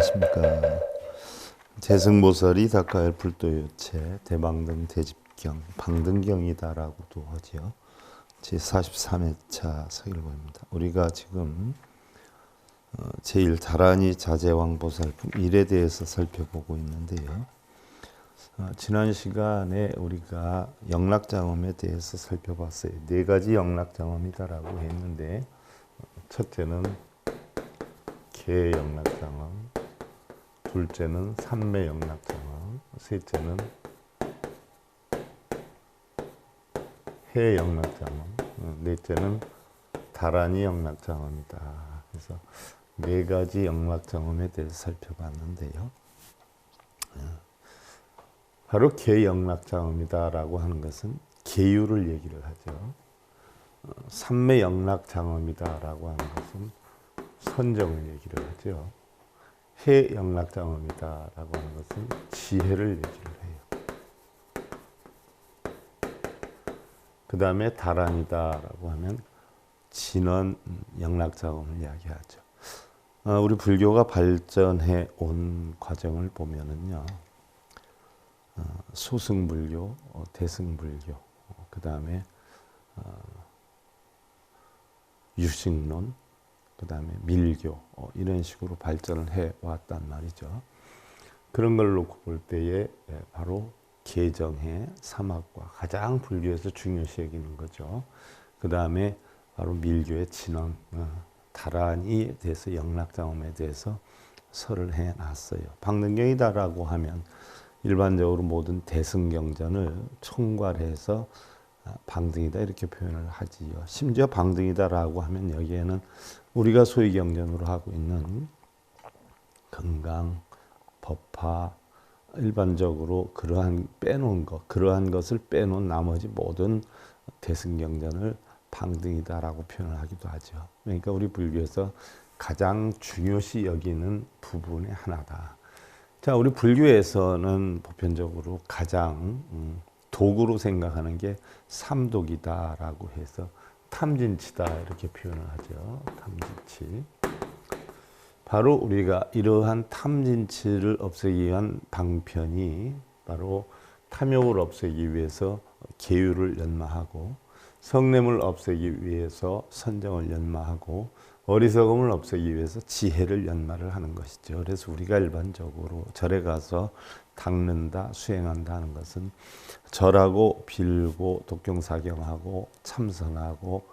안녕하십니까. 재승보살이 닦아야 불도요체 대방등 대집경 방등경이다라고도 하지요. 제43회차 서일보입니다. 우리가 지금 제1다란이 자제왕보살품 1에 대해서 살펴보고 있는데요. 지난 시간에 우리가 영락장엄에 대해서 살펴봤어요. 네 가지 영락장엄이다라고 했는데, 첫째는 개영락장엄, 둘째는 삼매영락장엄, 셋째는 해영락장엄, 넷째는 다란이 영락장엄이다. 그래서 네 가지 영락장엄에 대해서 살펴봤는데요. 바로 개영락장엄이다라고 하는 것은 계율을 얘기를 하죠. 삼매영락장엄이다라고 하는 것은 선정을 얘기를 하죠. 해영락장엄이다라고 하는 것은 지혜를 얘기를 해요. 그 다음에 다란이다라고 하면 진원 영락장엄을 이야기하죠. 우리 불교가 발전해 온 과정을 보면은요, 소승불교, 대승불교, 그 다음에 유식론, 그 다음에 밀교, 이런 식으로 발전을 해왔단 말이죠. 그런 걸 놓고 볼 때에 바로 개정해 삼학과 가장 불교에서 중요시 여기는 거죠. 그 다음에 바로 밀교의 진원, 다란이에 대해서 영락장엄에 대해서 설을 해놨어요. 방등경이다라고 하면 일반적으로 모든 대승경전을 총괄해서 방등이다 이렇게 표현을 하지요. 심지어 방등이다라고 하면 여기에는 우리가 소위 경전으로 하고 있는 금강, 법화, 일반적으로 그러한 것을 빼놓은 나머지 모든 대승경전을 방등이다라고 표현을 하기도 하죠. 그러니까 우리 불교에서 가장 중요시 여기는 부분의 하나다. 자, 우리 불교에서는 보편적으로 가장 독으로 생각하는 게 삼독이다라고 해서 탐진치다 이렇게 표현을 하죠. 탐진치. 바로 우리가 이러한 탐진치를 없애기 위한 방편이 바로 탐욕을 없애기 위해서 계율을 연마하고, 성냄을 없애기 위해서 선정을 연마하고, 어리석음을 없애기 위해서 지혜를 연마를 하는 것이죠. 그래서 우리가 일반적으로 절에 가서 닦는다, 수행한다 하는 것은 절하고 빌고 독경사경하고 참선하고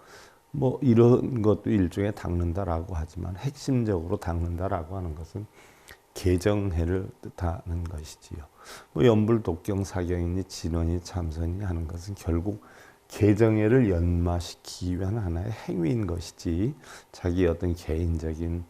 뭐 이런 것도 일종의 닦는다라고 하지만, 핵심적으로 닦는다라고 하는 것은 개정해를 뜻하는 것이지요. 뭐 연불 독경사경이니 진원이 참선이 하는 것은 결국 개정해를 연마시키기 위한 하나의 행위인 것이지, 자기 어떤 개인적인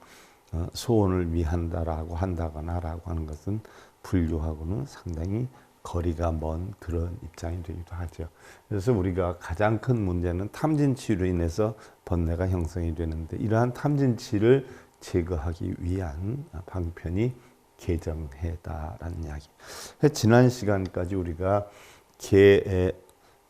소원을 위한다라고 한다거나라고 하는 것은 불교하고는 상당히 거리가 먼 그런 입장이 되기도 하죠. 그래서 우리가 가장 큰 문제는 탐진치로 인해서 번뇌가 형성이 되는데, 이러한 탐진치를 제거하기 위한 방편이 개정해다라는 이야기. 지난 시간까지 우리가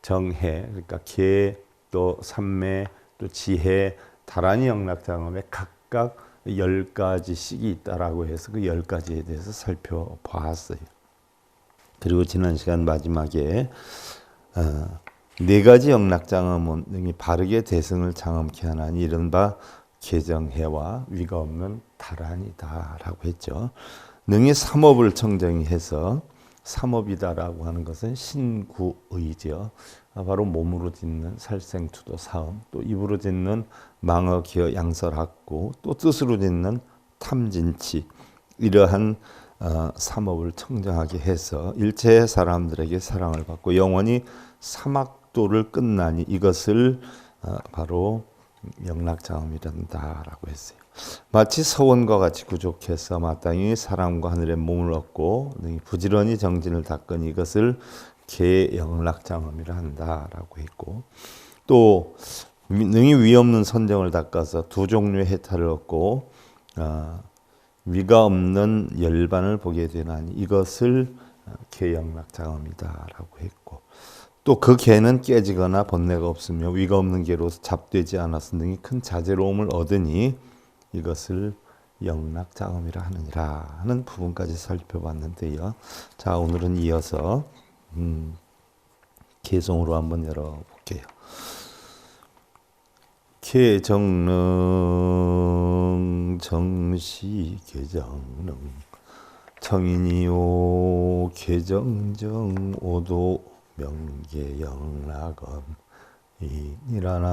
정해, 그러니까 개, 또 삼매, 또 지혜, 다란이 영락장엄에 각각 10가지씩이 있다라고 해서 그 10가지에 대해서 살펴보았어요. 그리고 지난 시간 마지막에 네 가지 영락장엄은 능히 바르게 대승을 장엄케 하나니 이른바 개정해와 위가 없는 다란이다라고 했죠. 능히 삼업을 청정해서, 삼업이다라고 하는 것은 신구의죠. 바로 몸으로 짓는 살생투도 사음, 또 입으로 짓는 망어 기어 양설학구, 또 뜻으로 짓는 탐진치, 이러한 삼업을 청정하게 해서 일체 사람들에게 사랑을 받고 영원히 사막도를 끝나니 이것을 바로 영락장엄이란다라고 했어요. 마치 서원과 같이 구족해서 마땅히 사람과 하늘의 몸을 얻고 부지런히 정진을 닦으니 이것을 개영락장엄이라 한다라고 했고, 또 능히 위 없는 선정을 닦아서 두 종류의 해탈을 얻고 위가 없는 열반을 보게 되나니 이것을 개영락장엄이다라고 했고, 또 그 개는 깨지거나 번뇌가 없으며 위가 없는 개로서 잡되지 않아서 능히 큰 자제로움을 얻으니 이것을 영락장엄이라 하느니라 하는 부분까지 살펴봤는데요. 자, 오늘은 이어서 개성으로 한번 열어볼게요. 개정능 정시개정능 청인이오 개정정 오도 명계영락엄 이니라나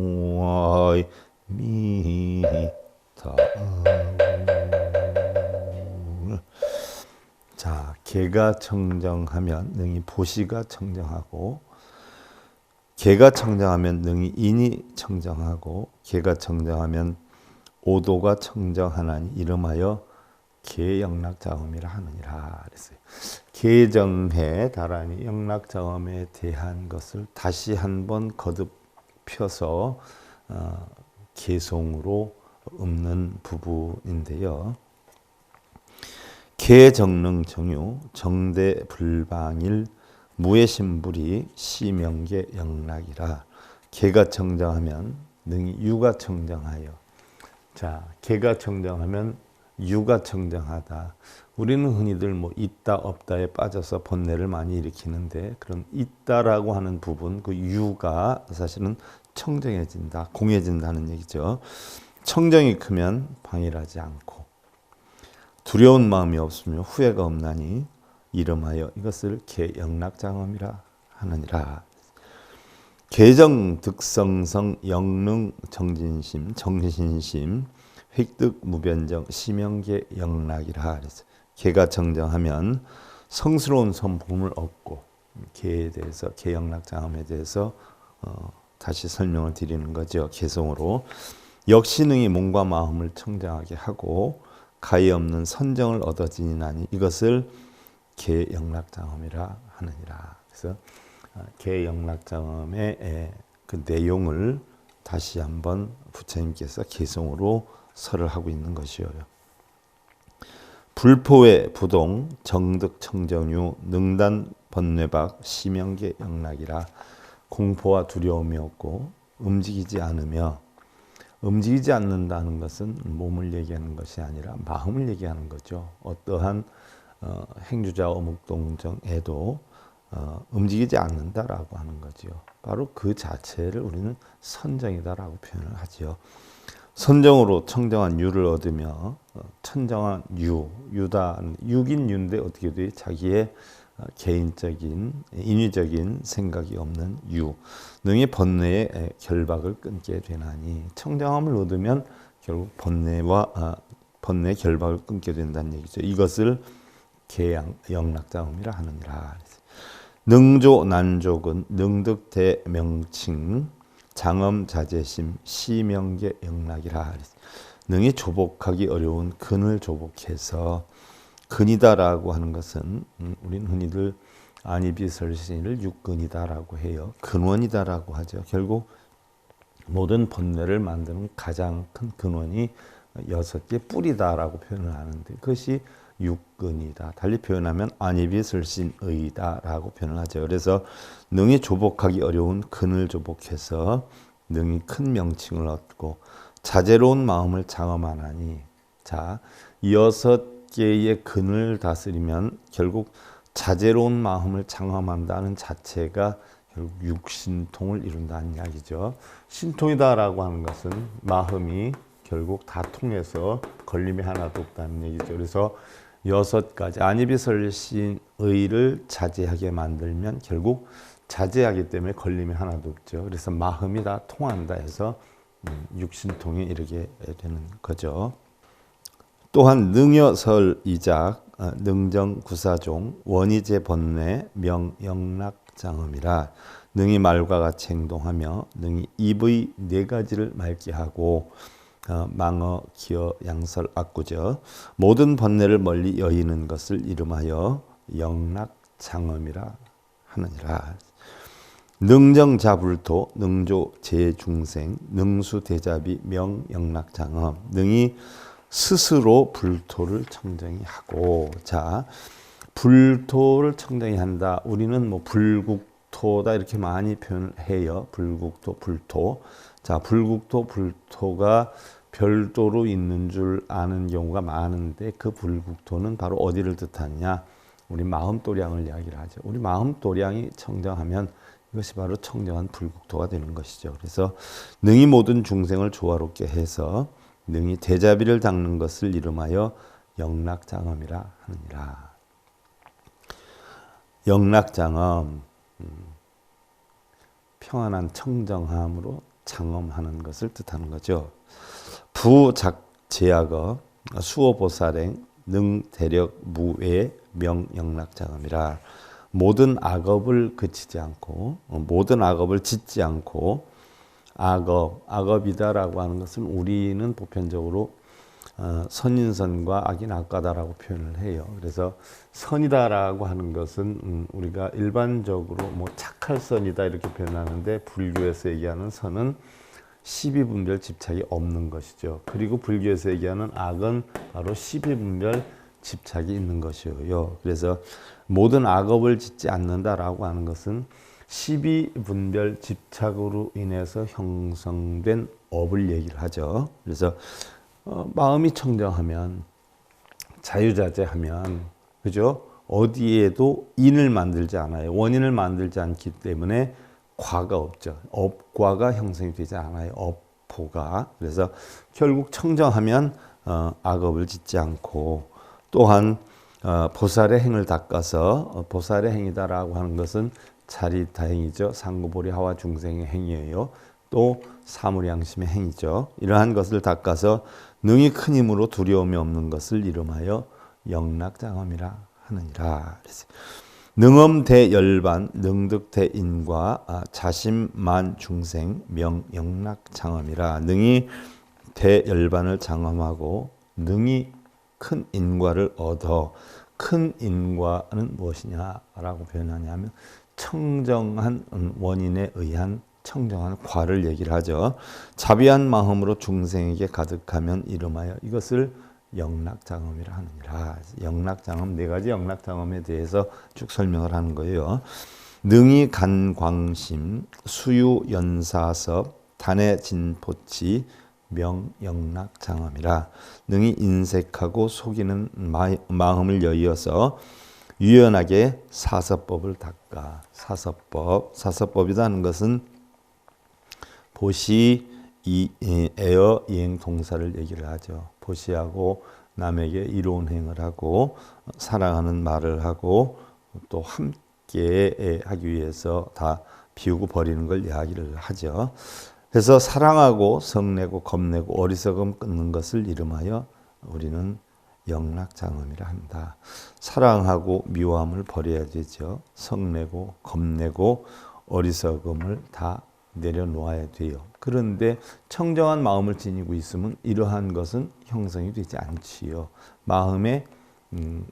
무아이 미타. 자, 개가 청정하면 능히 보시가 청정하고, 개가 청정하면 능히 인이 청정하고, 개가 청정하면 오도가 청정하나니 이름하여 개영락자음이라 하느니라 그랬어요. 개정해 다라니 영락자음에 대한 것을 다시 한번 거듭 펴서 개송으로 읊는 부분인데요. 개정능 정유 정대 불방일 무해심불이 시명계 영락이라. 개가 청정하면 능히 유가 청정하여. 자, 개가 청정하면 유가 청정하다. 우리는 흔히들 뭐 있다 없다에 빠져서 번뇌를 많이 일으키는데, 그런 있다라고 하는 부분, 그 유가 사실은 청정해진다, 공해진다는 얘기죠. 청정이 크면 방일하지 않고 두려운 마음이 없으며 후회가 없나니 이름하여 이것을 개영락장엄이라 하느니라. 개정 득성성 영능 정진심 정신심 획득 무변정 시명계 영락이라. 개가 청정하면 성스러운 성품을 얻고, 개에 대해서 개영락장엄에 대해서 다시 설명을 드리는 거죠. 개성으로 역시 능히 몸과 마음을 청정하게 하고 가히 없는 선정을 얻어지니나니 이것을 개영락장엄이라 하느니라. 그래서 개영락장엄의 그 내용을 다시 한번 부처님께서 개성으로 설을 하고 있는 것이요. 불포의 부동 정득 청정유 능단 번뇌박 시명계 영락이라. 공포와 두려움이 없고 움직이지 않으며, 움직이지 않는다는 것은 몸을 얘기하는 것이 아니라 마음을 얘기하는 거죠. 어떠한 행주자 어묵동정에도 움직이지 않는다라고 하는 거죠. 바로 그 자체를 우리는 선정이다라고 표현을 하죠. 선정으로 청정한 유를 얻으며, 천정한 유다, 육인 유인데 어떻게 돼? 자기의 개인적인 인위적인 생각이 없는 유, 능히 번뇌의 결박을 끊게 되나니. 청정함을 얻으면 결국 번뇌의 결박을 끊게 된다는 얘기죠. 이것을 개영락장엄이라 하느니라. 능조 난족은 능득대명칭 장엄자재심 시명계 영락이라. 능히 조복하기 어려운 근을 조복해서, 근이다라고 하는 것은 우리는 흔히들 안이비설신을 육근이다라고 해요. 근원이다라고 하죠. 결국 모든 번뇌를 만드는 가장 큰 근원이 6개 뿌리다라고 표현을 하는데, 그것이 육근이다. 달리 표현하면 안이비설신의다라고 표현을 하죠. 그래서 능히 조복하기 어려운 근을 조복해서 능히 큰 명칭을 얻고 자제로운 마음을 장엄하나니. 자, 6개의 근을 다스리면 결국 자제로운 마음을 장엄한다는 자체가 결국 육신통을 이룬다는 이야기죠. 신통이다라고 하는 것은 마음이 결국 다 통해서 걸림이 하나도 없다는 얘기죠. 그래서 6가지 안이비설신의를 자제하게 만들면 결국 자제하기 때문에 걸림이 하나도 없죠. 그래서 마음이 다 통한다 해서 육신통에 이르게 되는 거죠. 또한 능여설이작 능정구사종 원이제 번뇌 명영락장엄이라. 능히 말과 같이 행동하며 능히 입의 4가지를 맑게 하고 망어, 기어, 양설, 악구죠. 모든 번뇌를 멀리 여의는 것을 이름하여 영락장엄이라 하느니라. 능정자불토 능조 제중생 능수대자비 명영락장엄. 능히 스스로 불토를 청정히 하고. 자, 불토를 청정히 한다. 우리는 뭐 불국토다 이렇게 많이 표현을 해요. 불국토, 불토. 자, 불국토, 불토가 별도로 있는 줄 아는 경우가 많은데 그 불국토는 바로 어디를 뜻하느냐? 우리 마음도량을 이야기를 하죠. 우리 마음도량이 청정하면 이것이 바로 청정한 불국토가 되는 것이죠. 그래서 능히 모든 중생을 조화롭게 해서 능히 대자비를 닦는 것을 이름하여 영락장엄이라 하느니라. 영락장엄, 평안한 청정함으로 장엄하는 것을 뜻하는 거죠. 부작제약어 수어보살행 능대력 무외 명영락장엄이라. 모든 악업을 그치지 않고 모든 악업을 짓지 않고 악업이다라고 하는 것은 우리는 보편적으로 선인선과 악인악과다라고 표현을 해요. 그래서 선이다라고 하는 것은 우리가 일반적으로 뭐 착할 선이다 이렇게 표현하는데 불교에서 얘기하는 선은 12분별 집착이 없는 것이죠. 그리고 불교에서 얘기하는 악은 바로 12분별 집착이 있는 것이에요. 그래서 모든 악업을 짓지 않는다라고 하는 것은 12분별 집착으로 인해서 형성된 업을 얘기를 하죠. 그래서 마음이 청정하면 자유자재하면 그죠? 어디에도 인을 만들지 않아요. 원인을 만들지 않기 때문에 과가 없죠. 업과가 형성이 되지 않아요. 업보가. 그래서 결국 청정하면 악업을 짓지 않고 또한 보살의 행을 닦아서 보살의 행이다라고 하는 것은 자리다행이죠. 상구보리 하와 중생의 행이에요. 또 사물양심의 행이죠. 이러한 것을 닦아서 능히 큰 힘으로 두려움이 없는 것을 이름하여 영락장엄이라 하느니라. 능엄대열반 능득대인과 자심만 중생 명영락장엄이라. 능히 대열반을 장엄하고 능히 큰 인과를 얻어. 큰 인과는 무엇이냐라고 표현하냐면 청정한 원인에 의한 청정한 과를 얘기를 하죠. 자비한 마음으로 중생에게 가득하면 이름하여 이것을 영락장엄이라 하느니라. 영락장엄 네 가지 영락장엄에 대해서 쭉 설명을 하는 거예요. 능히 간광심 수유연사섭 단해진포치 명영락장엄이라. 능히 인색하고 속이는 마음을 여의어서 유연하게 사서법을 닦아. 사서법이라는 것은 보시 애어 이행 동사를 얘기를 하죠. 보시하고 남에게 이로운 행을 하고 사랑하는 말을 하고 또 함께 하기 위해서 다 비우고 버리는 걸 이야기를 하죠. 그래서 사랑하고 성내고 겁내고 어리석음 끊는 것을 이름하여 우리는 영락장엄이라 한다. 사랑하고 미워함을 버려야 되죠. 성내고 겁내고 어리석음을 다 내려놓아야 돼요. 그런데 청정한 마음을 지니고 있으면 이러한 것은 형성이 되지 않지요. 마음에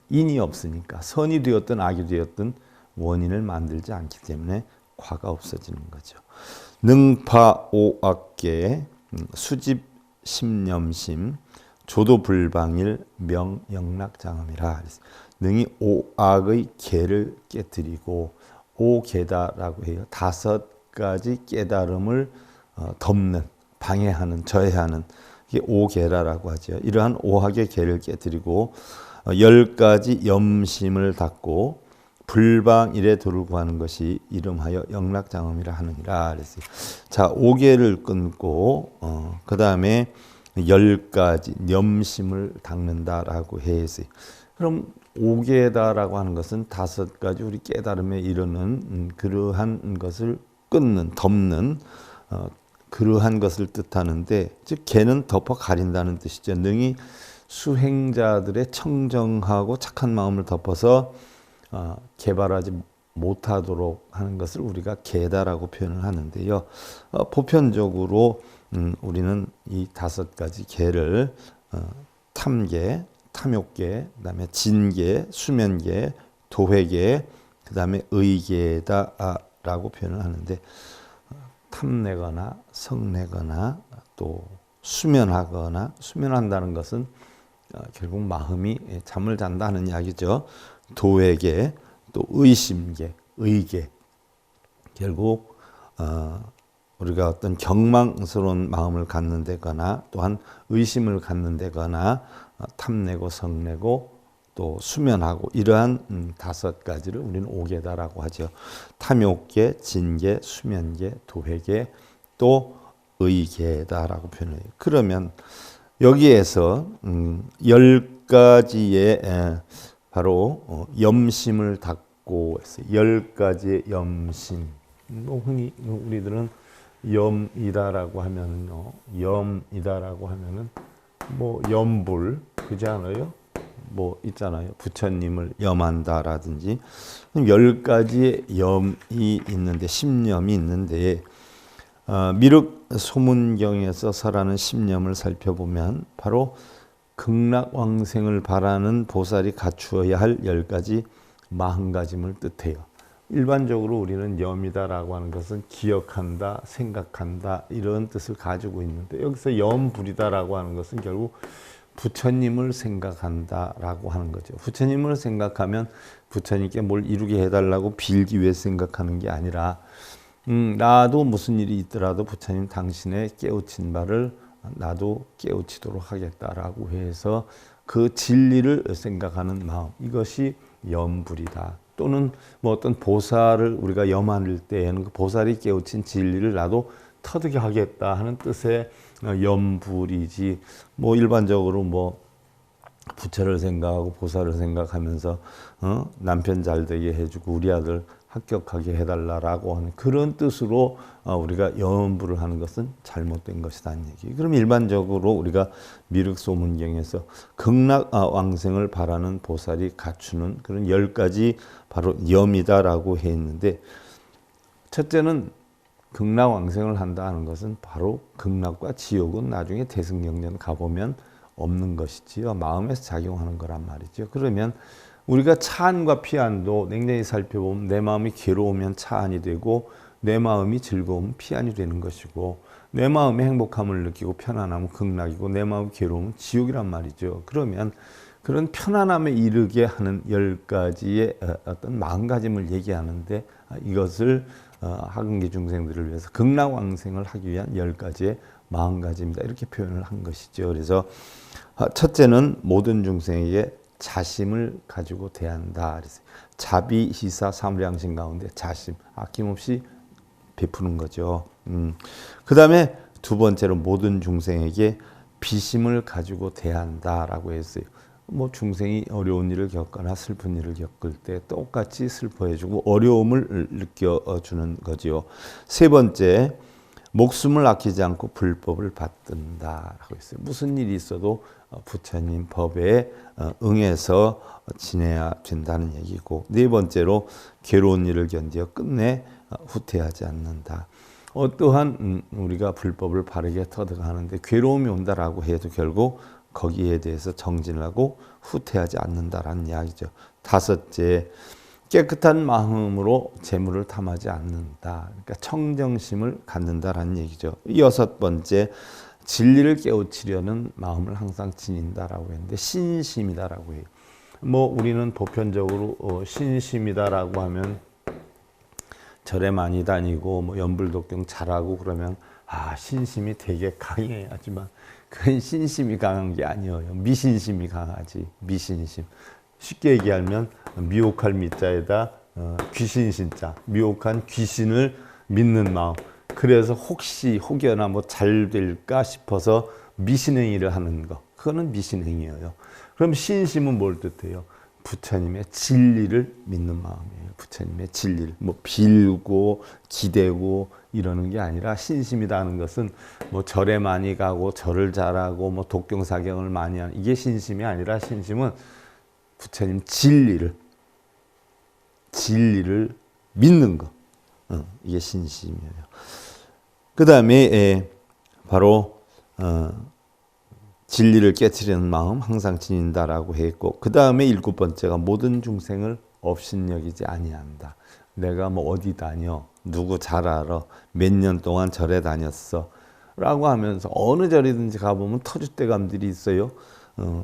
인이 없으니까 선이 되었든 악이 되었든 원인을 만들지 않기 때문에 과가 없어지는 거죠. 능파오악계 수집 심념심 조도불방일 명영락장엄이라. 능히 오악의 계를 깨뜨리고 오계다라고 해요. 5가지 깨달음을 덮는 방해하는 저해하는 이게 오계라라고 하죠. 이러한 오학의 계를 깨뜨리고 10가지 염심을 닫고 불방일에 도를 구하는 것이 이름하여 영락장엄이라 하느니라. 그랬어요. 자, 5개를 끊고 그 다음에 10가지 염심을 닦는다라고 했어요. 그럼 5개다라고 하는 것은 5가지 우리 깨달음에 이르는 그러한 것을 끊는, 덮는 그러한 것을 뜻하는데, 즉 개는 덮어 가린다는 뜻이죠. 능히 수행자들의 청정하고 착한 마음을 덮어서 개발하지 못하도록 하는 것을 우리가 개다라고 표현을 하는데요. 보편적으로 우리는 이 5가지 개를 탐계, 탐욕계, 그다음에 진계, 수면계, 도회계, 그다음에 의계다라고 표현을 하는데, 탐내거나 성내거나 또 수면하거나, 수면한다는 것은 결국 마음이 잠을 잔다는 이야기죠. 도회계, 또 의심계, 의계. 결국 우리가 어떤 경망스러운 마음을 갖는다거나 또한 의심을 갖는다거나 탐내고 성내고 또 수면하고 이러한 5가지를 우리는 오계다라고 하죠. 탐욕계, 진계, 수면계, 도회계, 또 의계다라고 표현해요. 그러면 여기에서 10가지의 바로 염심을 닦고 했어요. 10가지의 염심. 흔히 우리들은 염이다라고 하면은요. 염이다라고 하면은 뭐 염불 그지 않아요? 뭐 있잖아요. 부처님을 염한다라든지 10가지의 염이 있는데 10염이 있는데 미륵 소문경에서 설하는 10염을 살펴보면 바로 극락왕생을 바라는 보살이 갖추어야 할 10가지 40가짐을 뜻해요. 일반적으로 우리는 염이다라고 하는 것은 기억한다, 생각한다 이런 뜻을 가지고 있는데 여기서 염불이다라고 하는 것은 결국 부처님을 생각한다라고 하는 거죠. 부처님을 생각하면 부처님께 뭘 이루게 해달라고 빌기 위해 생각하는 게 아니라 나도 무슨 일이 있더라도 부처님 당신의 깨우친 바를 나도 깨우치도록 하겠다라고 해서 그 진리를 생각하는 마음, 이것이 염불이다. 또는 뭐 어떤 보살을 우리가 염할 때에는 그 보살이 깨우친 진리를 나도 터득게 하겠다 하는 뜻의 염불이지. 뭐 일반적으로 뭐 부처를 생각하고 보살을 생각하면서 남편 잘 되게 해주고 우리 아들 합격하게 해달라라고 하는 그런 뜻으로 우리가 염불을 하는 것은 잘못된 것이라는 얘기. 그럼 일반적으로 우리가 미륵소문경에서 극락왕생을 바라는 보살이 갖추는 그런 10가지 바로 염이다라고 했는데, 첫째는 극락왕생을 한다 하는 것은 바로 극락과 지옥은 나중에 대승경전 가보면 없는 것이지요. 마음에서 작용하는 거란 말이죠. 그러면 우리가 차안과 피안도 냉정히 살펴보면 내 마음이 괴로우면 차안이 되고 내 마음이 즐거우면 피안이 되는 것이고, 내 마음이 행복함을 느끼고 편안함은 극락이고 내 마음이 괴로우면 지옥이란 말이죠. 그러면 그런 편안함에 이르게 하는 10가지의 어떤 마음가짐을 얘기하는데, 이것을 하근기 중생들을 위해서 극락왕생을 하기 위한 10가지의 마음가짐이다 이렇게 표현을 한 것이죠. 그래서 첫째는 모든 중생에게 자심을 가지고 대한다. 자비, 희사, 사무량심 가운데 자심, 아낌없이 베푸는 거죠. 그 다음에 두 번째로 모든 중생에게 비심을 가지고 대한다라고 했어요. 뭐 중생이 어려운 일을 겪거나 슬픈 일을 겪을 때 똑같이 슬퍼해주고 어려움을 느껴주는 거지요. 세 번째, 목숨을 아끼지 않고 불법을 받든다라고 했어요. 무슨 일이 있어도 부처님 법에 응해서 지내야 된다는 얘기고, 네 번째로 괴로운 일을 견디어 끝내 후퇴하지 않는다. 어떠한 우리가 불법을 바르게 터득하는데 괴로움이 온다라고 해도 결국 거기에 대해서 정진하고 후퇴하지 않는다라는 이야기죠. 다섯째, 깨끗한 마음으로 재물을 탐하지 않는다. 그러니까 청정심을 갖는다라는 얘기죠. 여섯 번째, 진리를 깨우치려는 마음을 항상 지닌다라고 했는데 신심이다라고 해요. 뭐 우리는 보편적으로 신심이다라고 하면 절에 많이 다니고 뭐 연불독경 잘하고 그러면 신심이 되게 강해. 하지만 그건 신심이 강한 게 아니에요. 미신심이 강하지. 미신심. 쉽게 얘기하면 미혹할 미자에다 귀신신자. 미혹한 귀신을 믿는 마음. 그래서 혹여나 뭐 잘 될까 싶어서 미신행위를 하는 거. 그거는 미신행위예요. 그럼 신심은 뭘 뜻해요? 부처님의 진리를 믿는 마음이에요. 부처님의 진리를 뭐 빌고 기대고 이러는 게 아니라, 신심이라는 것은 뭐 절에 많이 가고 절을 잘하고 뭐 독경사경을 많이 하는 이게 신심이 아니라, 신심은 부처님 진리를 믿는 거. 이게 신심이에요. 그 다음에 바로 진리를 깨트리는 마음 항상 지닌다라고 했고, 그 다음에 7번째가 모든 중생을 업신여기지 아니한다. 내가 뭐 어디 다녀, 누구 잘 알아, 몇 년 동안 절에 다녔어 라고 하면서 어느 절이든지 가보면 터줏대감들이 있어요.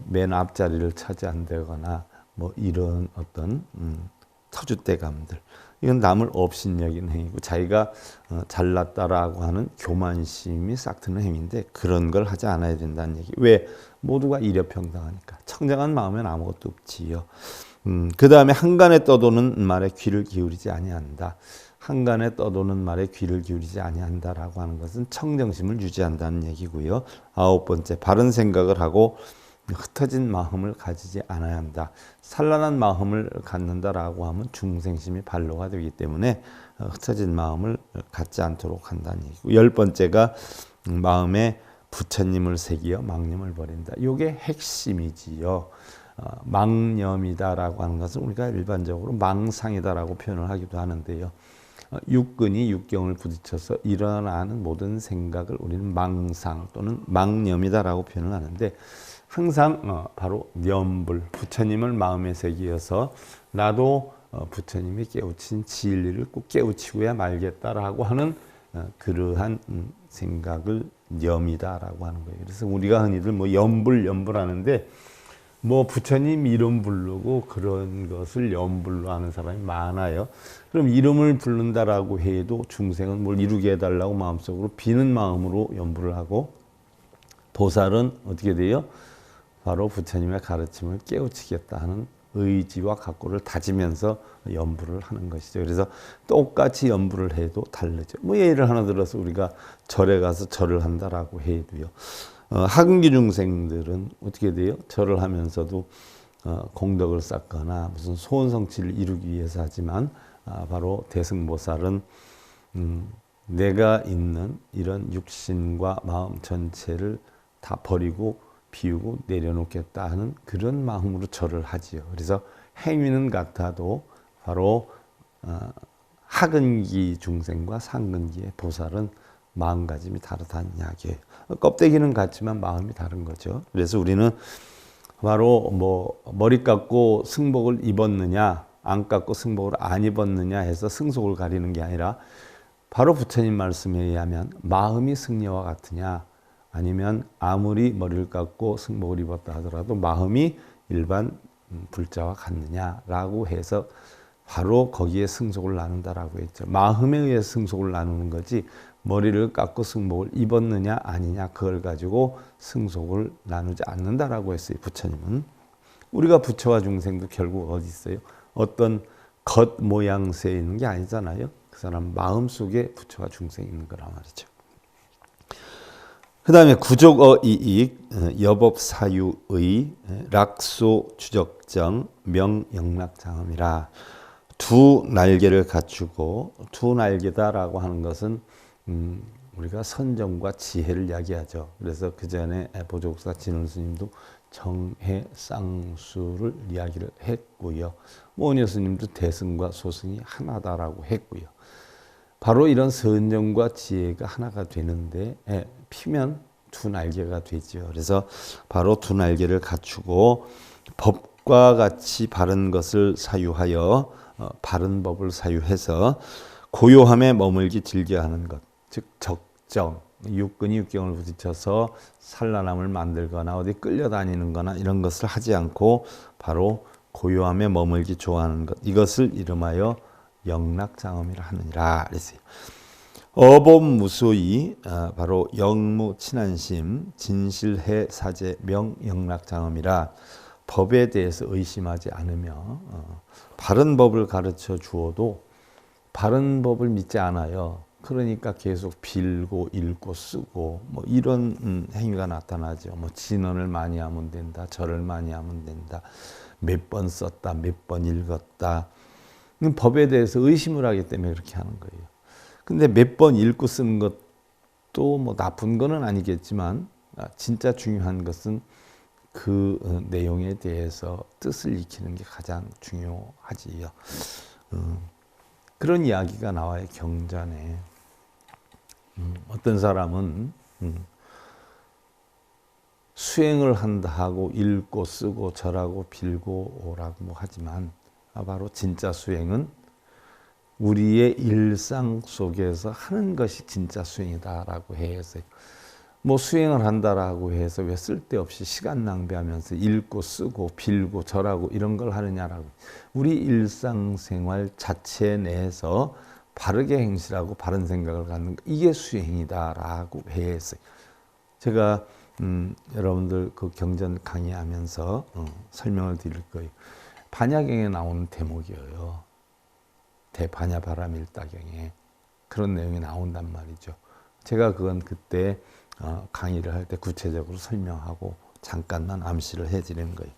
맨 앞자리를 차지한다거나 뭐 이런 어떤 터줏대감들, 이건 남을 업신여기는 행위고 자기가 잘났다라고 하는 교만심이 싹트는 행위인데 그런 걸 하지 않아야 된다는 얘기. 왜? 모두가 일여평등하니까. 청정한 마음엔 아무것도 없지요. 그 다음에 한간에 떠도는 말에 귀를 기울이지 아니한다. 한간에 떠도는 말에 귀를 기울이지 아니한다라고 하는 것은 청정심을 유지한다는 얘기고요. 9번째, 바른 생각을 하고 흩어진 마음을 가지지 않아야 한다. 산란한 마음을 갖는다라고 하면 중생심이 발로가 되기 때문에 흩어진 마음을 갖지 않도록 한다는 얘기고, 10번째가 마음에 부처님을 새기어 망념을 버린다. 이게 핵심이지요. 망념이다라고 하는 것은 우리가 일반적으로 망상이다라고 표현을 하기도 하는데요. 육근이 육경을 부딪혀서 일어나는 모든 생각을 우리는 망상 또는 망념이다라고 표현을 하는데, 항상 바로 염불, 부처님을 마음에 새기어서 나도 부처님이 깨우친 진리를 꼭 깨우치고야 말겠다라고 하는 그러한 생각을 염이다라고 하는 거예요. 그래서 우리가 흔히들 뭐 염불 하는데, 뭐 부처님 이름 부르고 그런 것을 염불로 하는 사람이 많아요. 그럼 이름을 부른다라고 해도 중생은 뭘 이루게 해달라고 마음속으로 비는 마음으로 염불을 하고, 보살은 어떻게 돼요? 바로 부처님의 가르침을 깨우치겠다 하는 의지와 각오를 다지면서 염불을 하는 것이죠. 그래서 똑같이 염불을 해도 다르죠. 뭐 예를 하나 들어서 우리가 절에 가서 절을 한다라고 해도요. 하근기 중생들은 어떻게 돼요? 절을 하면서도 공덕을 쌓거나 무슨 소원 성취를 이루기 위해서 하지만, 바로 대승보살은 내가 있는 이런 육신과 마음 전체를 다 버리고 비우고 내려놓겠다 하는 그런 마음으로 절을 하지요. 그래서 행위는 같아도 바로 하근기 중생과 상근기의 보살은 마음가짐이 다르다는 이야기예요. 껍데기는 같지만 마음이 다른 거죠. 그래서 우리는 바로 뭐 머리 깎고 승복을 입었느냐 안 깎고 승복을 안 입었느냐 해서 승속을 가리는 게 아니라, 바로 부처님 말씀에 의하면 마음이 승려와 같으냐, 아니면 아무리 머리를 깎고 승복을 입었다 하더라도 마음이 일반 불자와 같느냐라고 해서 바로 거기에 승속을 나눈다라고 했죠. 마음에 의해 승속을 나누는 거지, 머리를 깎고 승복을 입었느냐 아니냐 그걸 가지고 승속을 나누지 않는다라고 했어요. 부처님은. 우리가 부처와 중생도 결국 어디 있어요? 어떤 겉 모양새에 있는 게 아니잖아요. 그 사람 마음속에 부처와 중생이 있는 거란 말이죠. 그 다음에 구족어 이익, 여법사유의, 락소 주적정, 명영락장엄이라. 두 날개를 갖추고, 두 날개다라고 하는 것은 우리가 선정과 지혜를 이야기하죠. 그래서 그 전에 보조국사 진원스님도 정해쌍수를 이야기를 했고요. 오은여 스님도 대승과 소승이 하나다라고 했고요. 바로 이런 선정과 지혜가 하나가 되는데 피면 두 날개가 되죠. 그래서 바로 두 날개를 갖추고 법과 같이 바른 것을 사유하여 바른 법을 사유해서 고요함에 머물기 즐겨하는 것, 즉 적정, 육근이 육경을 부딪혀서 산란함을 만들거나 어디 끌려다니는 거나 이런 것을 하지 않고 바로 고요함에 머물기 좋아하는 것, 이것을 이름하여 영락장엄이라 하느니라 그랬어요. 어법무소이, 바로 영무 친한심, 진실해 사제 명영락장엄이라. 법에 대해서 의심하지 않으며 바른 법을 가르쳐 주어도 바른 법을 믿지 않아요. 그러니까 계속 빌고 읽고 쓰고 뭐 이런 행위가 나타나죠. 뭐 진언을 많이 하면 된다, 절을 많이 하면 된다, 몇 번 썼다, 몇 번 읽었다. 법에 대해서 의심을 하기 때문에 그렇게 하는 거예요. 근데 몇 번 읽고 쓰는 것도 뭐 나쁜 거는 아니겠지만, 진짜 중요한 것은 그 내용에 대해서 뜻을 익히는 게 가장 중요하지요. 그런 이야기가 나와요, 경전에. 어떤 사람은 수행을 한다 하고 읽고 쓰고 절하고 빌고 오라고 하지만, 바로 진짜 수행은 우리의 일상 속에서 하는 것이 진짜 수행이다라고 해서, 뭐 수행을 한다라고 해서 왜 쓸데없이 시간 낭비하면서 읽고 쓰고 빌고 절하고 이런 걸 하느냐라고. 우리 일상생활 자체 내에서 바르게 행실하고 바른 생각을 갖는 거, 이게 수행이다라고 해서 제가 여러분들 그 경전 강의하면서 설명을 드릴 거예요. 반야경에 나오는 대목이에요. 대반야바라밀다경에 그런 내용이 나온단 말이죠. 제가 그건 그때 강의를 할 때 구체적으로 설명하고 잠깐만 암시를 해드리는 거예요.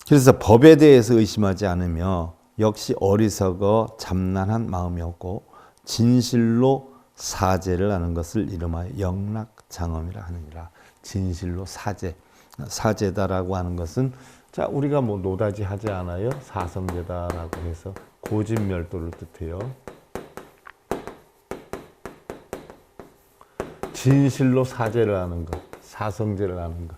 그래서 법에 대해서 의심하지 않으며 역시 어리석어 잠난한 마음이었고 진실로 사죄를 하는 것을 이름하여 영락장엄이라 하느니라. 진실로 사죄다라고 하는 것은 자 우리가 뭐 노다지 하지 않아요? 사성제다라고 해서 고진멸도를 뜻해요. 진실로 사죄를 하는 것, 사성제를 하는 것,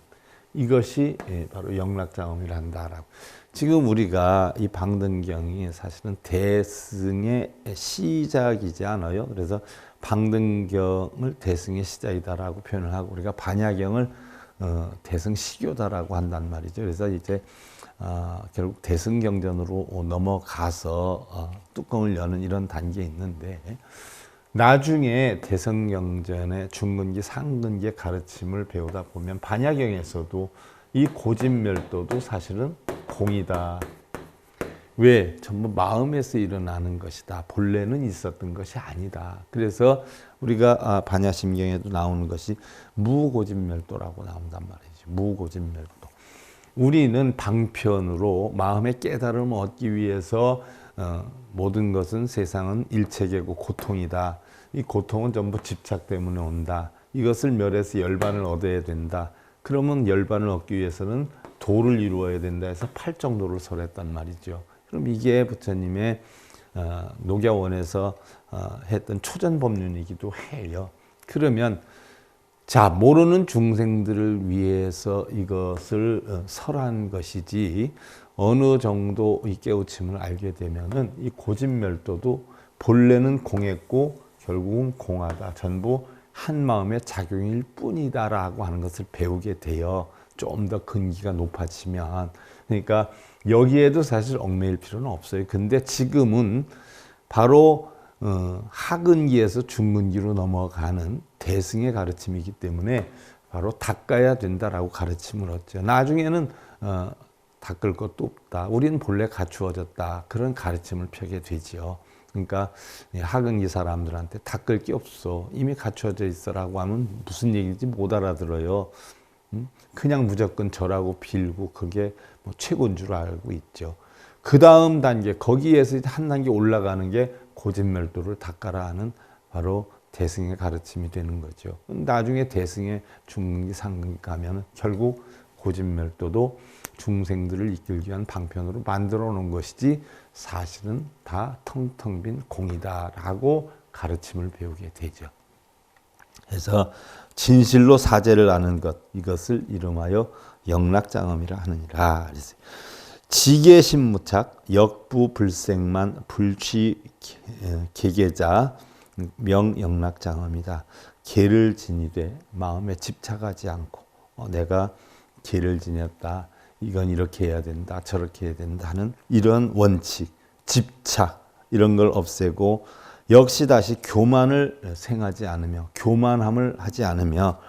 이것이 바로 영락장엄이라 한다라고. 지금 우리가 이 방등경이 사실은 대승의 시작이지 않아요. 그래서 방등경을 대승의 시작이다라고 표현을 하고 우리가 반야경을 대승 시교다라고 한단 말이죠. 그래서 이제 결국 대승경전으로 넘어가서 뚜껑을 여는 이런 단계에 있는데 나중에 대승경전의 중근기, 상근기의 가르침을 배우다 보면 반야경에서도 이 고진멸도도 사실은 공이다. 왜? 전부 마음에서 일어나는 것이다. 본래는 있었던 것이 아니다. 그래서 우리가 반야심경에도 나오는 것이 무고진멸도라고 나온단 말이죠. 무고진멸도. 우리는 방편으로 마음의 깨달음을 얻기 위해서 모든 것은 세상은 일체계고 고통이다. 이 고통은 전부 집착 때문에 온다. 이것을 멸해서 열반을 얻어야 된다. 그러면 열반을 얻기 위해서는 도를 이루어야 된다 해서 팔정도를 설했단 말이죠. 그럼 이게 부처님의 녹야원에서 했던 초전법륜이기도 해요. 그러면 자 모르는 중생들을 위해서 이것을 설한 것이지 어느 정도 이 깨우침을 알게 되면은 이 고진멸도도 본래는 공했고 결국은 공하다. 전부 한 마음의 작용일 뿐이다라고 하는 것을 배우게 돼요. 좀 더 근기가 높아지면. 그러니까 여기에도 사실 얽매일 필요는 없어요. 근데 지금은 바로 하근기에서 중근기로 넘어가는 대승의 가르침이기 때문에 바로 닦아야 된다라고 가르침을 얻죠. 나중에는 닦을 것도 없다. 우리는 본래 갖추어졌다. 그런 가르침을 펴게 되지요. 그러니까 하근기 사람들한테 닦을 게 없어. 이미 갖추어져 있어라고 하면 무슨 얘기인지 못 알아들어요. 그냥 무조건 절하고 빌고 그게 뭐 최고인 줄 알고 있죠. 그 다음 단계, 거기에서 한 단계 올라가는 게 고진멸도를 닦아라 하는 바로 대승의 가르침이 되는 거죠. 나중에 대승의 중근기, 상근기 가면 결국 고진멸도도 중생들을 이끌기 위한 방편으로 만들어 놓은 것이지 사실은 다 텅텅 빈 공이다라고 가르침을 배우게 되죠. 그래서 진실로 사죄를 하는 것, 이것을 이름하여 영락장엄이라 하느니라. 지계신무착 역부불생만 불취 계계자 명영락장엄이다. 계를 지니되 마음에 집착하지 않고 내가 계를 지녔다. 이건 이렇게 해야 된다. 저렇게 해야 된다 하는 이런 원칙, 집착 이런 걸 없애고 역시 다시 교만을 생하지 않으며 교만함을 하지 않으며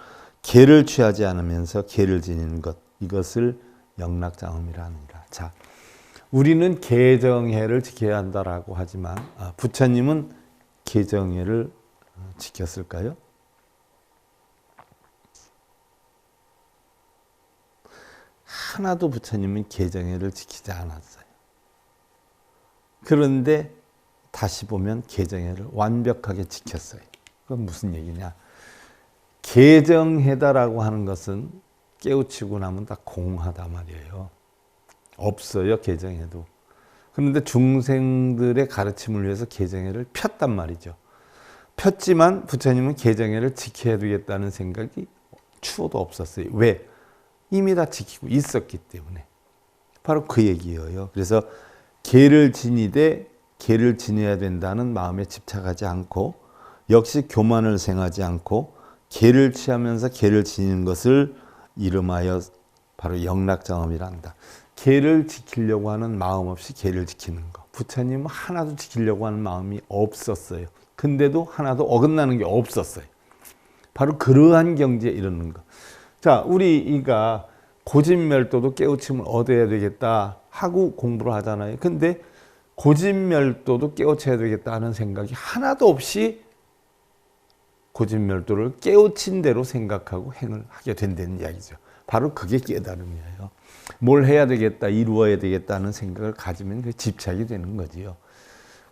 계를 취하지 않으면서 계를 지니는 것, 이것을 영락장엄이라 하느니라. 자, 우리는 계정해를 지켜야 한다라고 하지만 부처님은 계정해를 지켰을까요? 하나도 부처님은 계정해를 지키지 않았어요. 그런데 다시 보면 계정해를 완벽하게 지켰어요. 그건 무슨 얘기냐? 계정해다라고 하는 것은 깨우치고 나면 다 공하다 말이에요. 없어요, 계정해도. 그런데 중생들의 가르침을 위해서 계정해를 폈단 말이죠. 폈지만 부처님은 계정해를 지켜야 되겠다는 생각이 추호도 없었어요. 왜? 이미 다 지키고 있었기 때문에. 바로 그 얘기예요. 그래서 계를 지니되 계를 지내야 된다는 마음에 집착하지 않고 역시 교만을 생하지 않고 계를 취하면서 계를 지니는 것을 이름하여 바로 영락장엄이라 한다. 계를 지키려고 하는 마음 없이 계를 지키는 거. 부처님은 하나도 지키려고 하는 마음이 없었어요. 근데도 하나도 어긋나는 게 없었어요. 바로 그러한 경지에 이르는 거. 자, 우리가 고진멸도도 깨우침을 얻어야 되겠다 하고 공부를 하잖아요. 근데 고진멸도도 깨우쳐야 되겠다 하는 생각이 하나도 없이 고진멸도를 깨우친 대로 생각하고 행을 하게 된다는 이야기죠. 바로 그게 깨달음이에요. 뭘 해야 되겠다, 이루어야 되겠다 하는 생각을 가지면 그게 집착이 되는 거지요.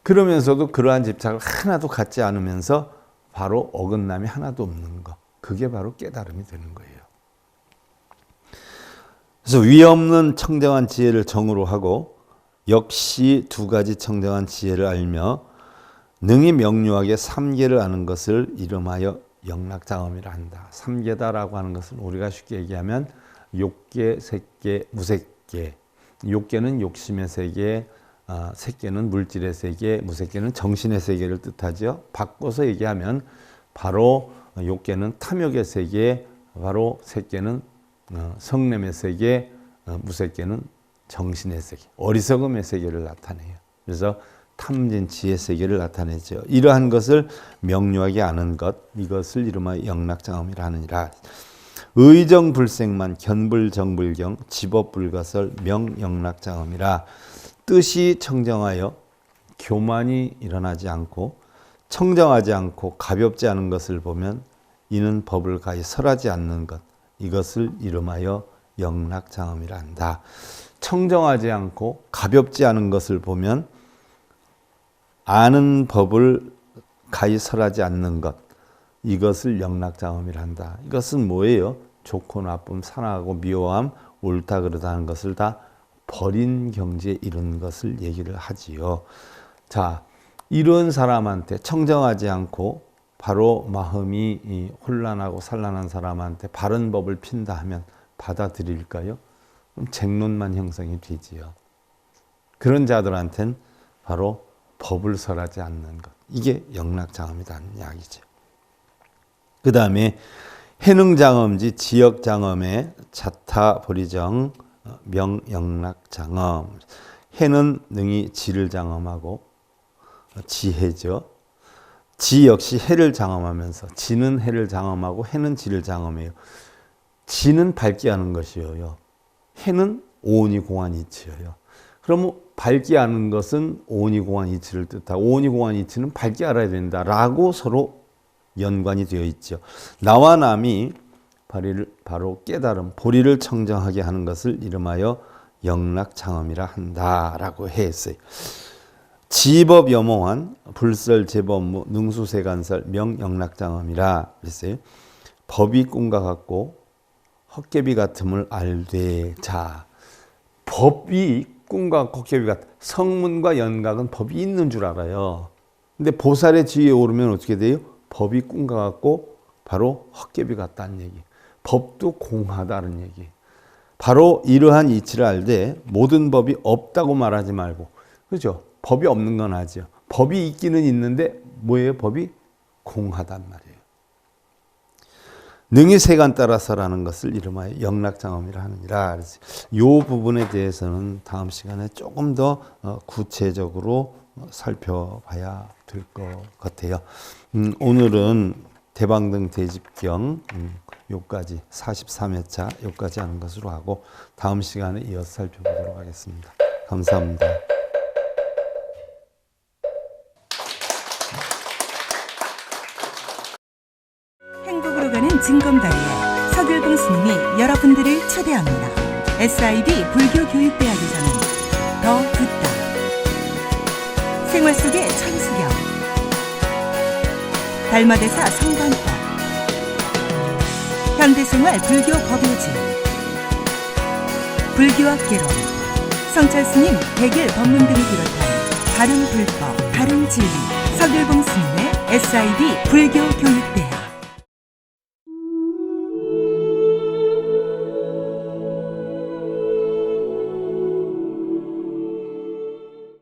그러면서도 그러한 집착을 하나도 갖지 않으면서 바로 어긋남이 하나도 없는 것. 그게 바로 깨달음이 되는 거예요. 그래서 위 없는 청정한 지혜를 정으로 하고 역시 두 가지 청정한 지혜를 알며 능히 명료하게 삼계를 아는 것을 이름하여 영락장엄이라 한다. 삼계다라고 하는 것은 우리가 쉽게 얘기하면 욕계, 색계, 무색계. 욕계는 욕심의 세계, 색계는 물질의 세계, 무색계는 정신의 세계를 뜻하죠. 바꿔서 얘기하면 바로 욕계는 탐욕의 세계, 바로 색계는 성냄의 세계, 무색계는 정신의 세계, 어리석음의 세계를 나타내요. 그래서 탐진치의 세계를 나타내죠. 이러한 것을 명료하게 아는 것, 이것을 이름하여 영락장엄이라 하느니라. 의정불생만 견불정불경 지법불가설 명영락장엄이라. 뜻이 청정하여 교만이 일어나지 않고 청정하지 않고 가볍지 않은 것을 보면 이는 법을 가히 설하지 않는 것, 이것을 이름하여 영락장엄이라 한다. 청정하지 않고 가볍지 않은 것을 보면 아는 법을 가히 설하지 않는 것, 이것을 영락장엄이라 한다. 이것은 뭐예요? 좋고 나쁨, 선하고 미워함, 옳다 그르다 하는 것을 다 버린 경지에 이른 것을 얘기를 하지요. 자, 이런 사람한테 청정하지 않고 바로 마음이 혼란하고 산란한 사람한테 바른 법을 핀다 하면 받아들일까요? 그럼 쟁론만 형성이 되지요. 그런 자들한테는 바로 법을 설하지 않는 것. 이게 영락장엄이라는 이야기죠. 그 다음에 해능장엄지 지역장엄의 자타보리정 명영락장엄. 해는 능히 지를 장엄하고 지해죠. 지 역시 해를 장엄하면서 지는 해를 장엄하고 해는 지를 장엄해요. 지는 밝게 하는 것이요. 해는 오온이 공한 이치예요. 그러면 밝게 아는 것은 오온이 공한 이치를 뜻하고 오온이 공한 이치는 밝게 알아야 된다라고 서로 연관이 되어 있죠. 나와 남이 바로 깨달음, 보리를 청정하게 하는 것을 이름하여 영락장엄이라 한다라고 했어요. 지법 염호한 불설 제법무 능수세간설 명영락장엄이라 그랬어요. 법이 꿈과 같고 헛개비 같음을 알되. 자, 법이 꿈과 헛개비 같. 성문과 연각은 법이 있는 줄 알아요. 근데 보살의 지위에 오르면 어떻게 돼요? 법이 꿈과 같고 바로 헛개비 같다는 얘기. 법도 공하다는 얘기. 바로 이러한 이치를 알되 모든 법이 없다고 말하지 말고, 그렇죠? 법이 없는 건 아죠. 법이 있기는 있는데 뭐예요? 법이 공하단 말이에요. 능히 세간 따라서라는 것을 이름하여 영락장엄이라 하느니라. 이 부분에 대해서는 다음 시간에 조금 더 구체적으로 살펴봐야 될 것 같아요. 오늘은 대방등 대집경 요까지 43회차 요까지 하는 것으로 하고 다음 시간에 이어서 살펴보도록 하겠습니다. 감사합니다. 행복으로 가는 징검다리에 서귤봉 스님이 여러분들을 초대합니다. SIB 불교교육대학에서는 더 듣다, 생활 속의 천수경, 달마대사 성관법, 현대생활 불교 법요지, 불교학개론, 성찰스님 백일 법문 등을 비롯한 다른 불법, 다른 진리, 서귤봉 스님의 SIB 불교교육대학